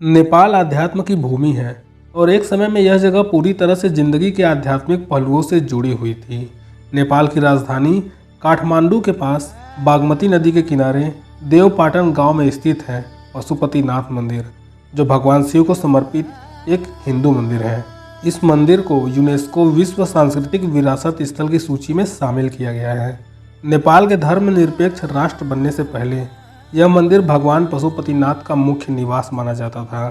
नेपाल आध्यात्म की भूमि है और एक समय में यह जगह पूरी तरह से जिंदगी के आध्यात्मिक पहलुओं से जुड़ी हुई थी। नेपाल की राजधानी काठमांडू के पास बागमती नदी के किनारे देवपाटन गांव में स्थित है पशुपतिनाथ मंदिर, जो भगवान शिव को समर्पित एक हिंदू मंदिर है। इस मंदिर को यूनेस्को विश्व सांस्कृतिक विरासत स्थल की सूची में शामिल किया गया है। नेपाल के धर्मनिरपेक्ष राष्ट्र बनने से पहले यह मंदिर भगवान पशुपतिनाथ का मुख्य निवास माना जाता था।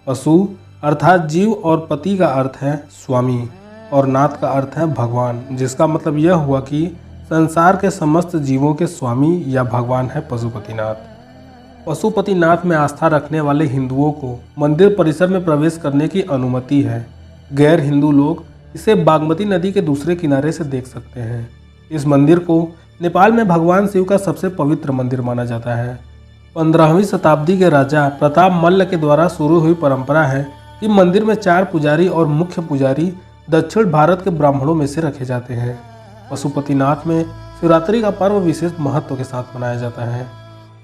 पशु अर्थात जीव और पति का अर्थ है स्वामी और नाथ का अर्थ है भगवान, जिसका मतलब यह हुआ कि संसार के समस्त जीवों के स्वामी या भगवान है पशुपतिनाथ। पशुपतिनाथ में आस्था रखने वाले हिंदुओं को मंदिर परिसर में प्रवेश करने की अनुमति है। गैर हिंदू लोग इसे बागमती नदी के दूसरे किनारे से देख सकते हैं। इस मंदिर को नेपाल में भगवान शिव का सबसे पवित्र मंदिर माना जाता है। 15वीं शताब्दी के राजा प्रताप मल्ल के द्वारा शुरू हुई परंपरा है कि मंदिर में 4 पुजारी और मुख्य पुजारी दक्षिण भारत के ब्राह्मणों में से रखे जाते हैं। पशुपतिनाथ में शिवरात्रि का पर्व विशेष महत्व के साथ मनाया जाता है।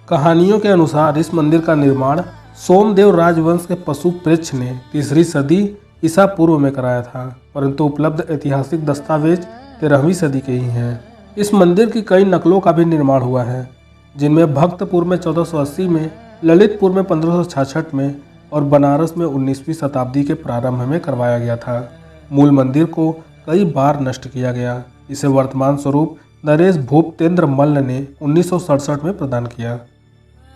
कहानियों के अनुसार इस मंदिर का निर्माण सोमदेव राजवंश के पशुप्रेक्ष ने 3री सदी ईसा पूर्व में कराया था, परंतु उपलब्ध ऐतिहासिक दस्तावेज 13वीं सदी के ही हैं। इस मंदिर की कई नकलों का भी निर्माण हुआ है, जिनमें भक्तपुर में 1480 में, ललितपुर में 1566 में और बनारस में 19वीं शताब्दी के प्रारंभ में करवाया गया था। मूल मंदिर को कई बार नष्ट किया गया। इसे वर्तमान स्वरूप नरेश भूपतेंद्र मल्ल ने 1967 में प्रदान किया।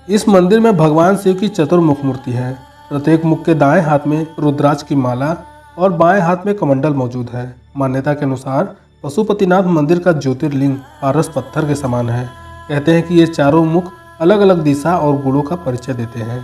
इस मंदिर में भगवान शिव की चतुर्मुख मूर्ति है। प्रत्येक मुख के दाएं हाथ में रुद्राक्ष की माला और बाएं हाथ में कमंडल मौजूद है। मान्यता के अनुसार पशुपतिनाथ मंदिर का ज्योतिर्लिंग पारस पत्थर के समान है। कहते हैं कि ये चारों मुख अलग अलग दिशा और गुणों का परिचय देते हैं।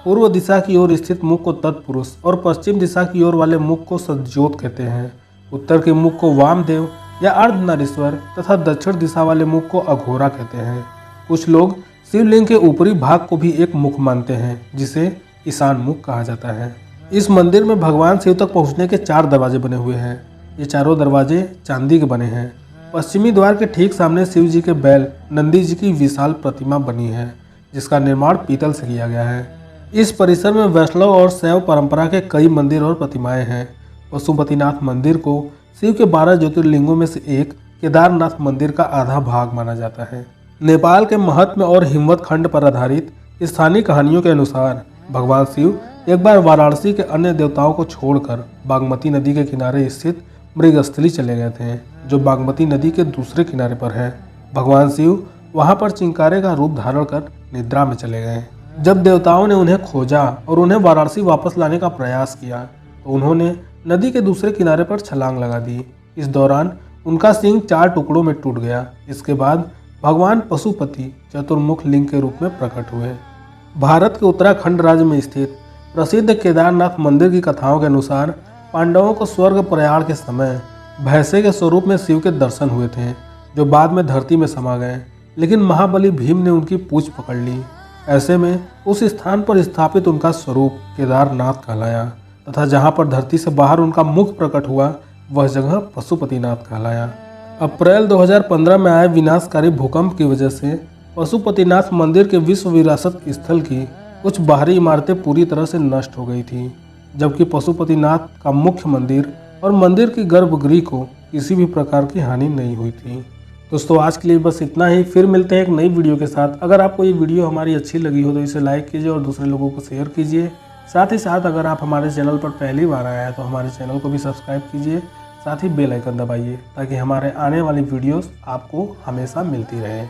पूर्व दिशा की ओर स्थित मुख को तत्पुरुष और पश्चिम दिशा की ओर वाले मुख को सज्जोत कहते हैं। उत्तर के मुख को वामदेव या अर्धनारीश्वर तथा दक्षिण दिशा वाले मुख को अघोरा कहते हैं। कुछ लोग शिवलिंग के ऊपरी भाग को भी एक मुख मानते हैं, जिसे ईशान मुख कहा जाता है। इस मंदिर में भगवान शिव तक पहुँचने के 4 दरवाजे बने हुए हैं। ये चारों दरवाजे चांदी के बने हैं। पश्चिमी द्वार के ठीक सामने शिव जी के बैल नंदी जी की विशाल प्रतिमा बनी है, जिसका निर्माण पीतल से किया गया है। इस परिसर में वैष्णव और शैव परंपरा के कई मंदिर और प्रतिमाएं हैं। पशुपतिनाथ मंदिर को शिव के 12 ज्योतिर्लिंगों में से एक केदारनाथ मंदिर का आधा भाग माना जाता है। नेपाल के महात्म्य और हिम्मत खंड पर आधारित स्थानीय कहानियों के अनुसार भगवान शिव एक बार वाराणसी के अन्य देवताओं को छोड़कर बागमती नदी के किनारे स्थित मृगस्थली चले गए थे, जो बागमती नदी के दूसरे किनारे पर है। भगवान शिव वहां पर चिंकारे का रूप धारण कर निद्रा में चले गए। जब देवताओं ने उन्हें खोजा और उन्हें वाराणसी वापस लाने का प्रयास किया, तो उन्होंने नदी के दूसरे किनारे पर छलांग लगा दी। इस दौरान उनका सिंह 4 टुकड़ों में टूट गया। इसके बाद भगवान पशुपति चतुर्मुख लिंग के रूप में प्रकट हुए। भारत के उत्तराखंड राज्य में स्थित प्रसिद्ध केदारनाथ मंदिर की कथाओं के अनुसार पांडवों को स्वर्ग प्रयाण के समय भैंसे के स्वरूप में शिव के दर्शन हुए थे, जो बाद में धरती में समा गए, लेकिन महाबली भीम ने उनकी पूंछ पकड़ ली। ऐसे में उस स्थान पर स्थापित उनका स्वरूप केदारनाथ कहलाया तथा जहां पर धरती से बाहर उनका मुख प्रकट हुआ, वह जगह पशुपतिनाथ कहलाया। अप्रैल 2015 में आए विनाशकारी भूकंप की वजह से पशुपतिनाथ मंदिर के विश्व विरासत स्थल की कुछ बाहरी इमारतें पूरी तरह से नष्ट हो गई थी, जबकि पशुपतिनाथ का मुख्य मंदिर और मंदिर की गर्भगृह को किसी भी प्रकार की हानि नहीं हुई थी। दोस्तों, आज के लिए बस इतना ही। फिर मिलते हैं एक नई वीडियो के साथ। अगर आपको ये वीडियो हमारी अच्छी लगी हो तो इसे लाइक कीजिए और दूसरे लोगों को शेयर कीजिए। साथ ही साथ अगर आप हमारे चैनल पर पहली बार आए हैं तो हमारे चैनल को भी सब्सक्राइब कीजिए। साथ ही बेल आइकन दबाइए ताकि हमारे आने वाली वीडियोस आपको हमेशा मिलती रहे।